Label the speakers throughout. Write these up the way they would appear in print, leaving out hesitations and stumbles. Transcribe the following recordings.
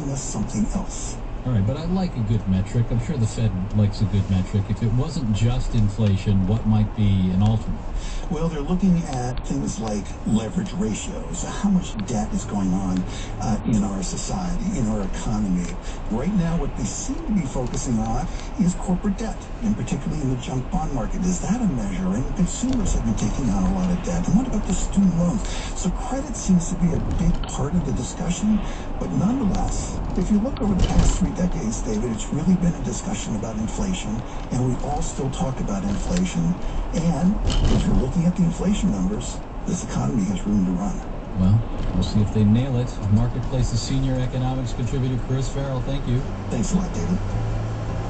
Speaker 1: telling us something else.
Speaker 2: All right, but I like a good metric. I'm sure the Fed likes a good metric. If it wasn't just inflation, what might be an alternate?
Speaker 1: Well, they're looking at things like leverage ratios, how much debt is going on in our society, in our economy. Right now, what they seem to be focusing on is corporate debt, and particularly in the junk bond market. Is that a measure? And consumers have been taking on a lot of debt. And what about the student loans? So credit seems to be a big part of the discussion, but nonetheless, if you look over the past 3 decades, David, it's really been a discussion about inflation, and we all still talk about inflation. And if you're looking at the inflation numbers, this economy has room to run.
Speaker 2: Well, we'll see if they nail it. Marketplace's senior economics contributor, Chris Farrell, thank you.
Speaker 1: Thanks a lot, David.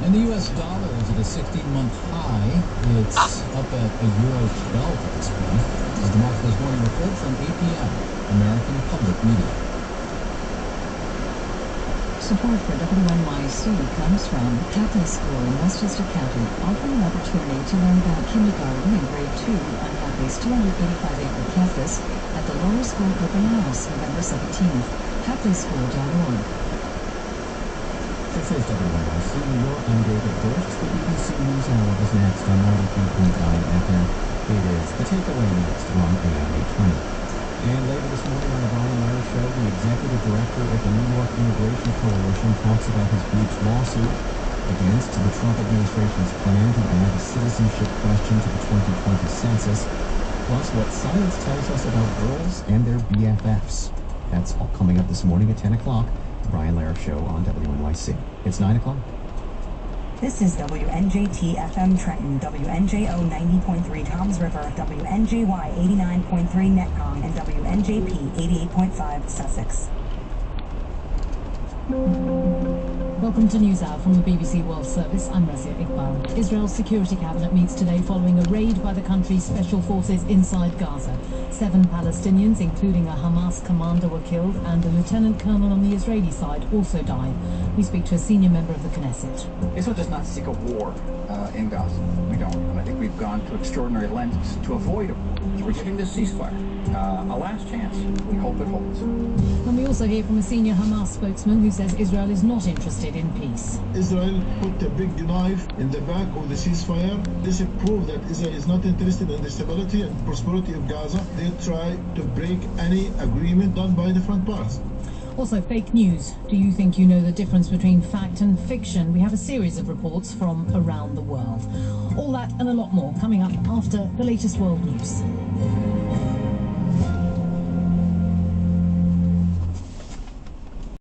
Speaker 2: And the U.S. dollar is at a 16-month high. It's up at €1.12 at this point. This is the Marketplace Morning Report from APM, American Public Media.
Speaker 3: Support for WNYC comes from Catholic School in Westchester County, offering an opportunity to learn about kindergarten and grade 2 on Catholic 285-acre campus at the Lower School Open House, November 17th. CatholicSchool.org.
Speaker 4: This is WNYC New York. I'm David Bush. The BBC News Hour is next on 93.9 FM. It is The Takeaway next on AM 820. And later this morning on the Brian Lara Show, the executive director of the New York Immigration Coalition talks about his breach lawsuit against the Trump administration's plan to add a citizenship question to the 2020 census, plus what science tells us about girls and their BFFs. That's all coming up this morning at 10 o'clock. The Brian Lara Show on WNYC. It's 9 o'clock.
Speaker 3: This is WNJT FM Trenton, WNJO 90.3 Toms River, WNJY 89.3 Netcom, and WNJP 88.5 Sussex. Welcome to NewsHour from the BBC World Service. I'm Razia Iqbal. Israel's Security Cabinet meets today following a raid by the country's special forces inside Gaza. 7 Palestinians, including a Hamas commander, were killed, and a lieutenant colonel on the Israeli side also died. We speak to a senior member of the Knesset.
Speaker 5: Israel does not seek a war in Gaza. We don't. And I think we've gone to extraordinary lengths to avoid a war. So we're giving this ceasefire a last chance. We hope it holds.
Speaker 3: And we also hear from a senior Hamas spokesman who says Israel is not interested in peace.
Speaker 6: Israel put a big knife in the back of the ceasefire. This proves that Israel is not interested in the stability and prosperity of Gaza. They try to break any agreement done by the front parts.
Speaker 3: Also, fake news. Do you think you know the difference between fact and fiction? We have a series of reports from around the world. All that and a lot more coming up after the latest world news.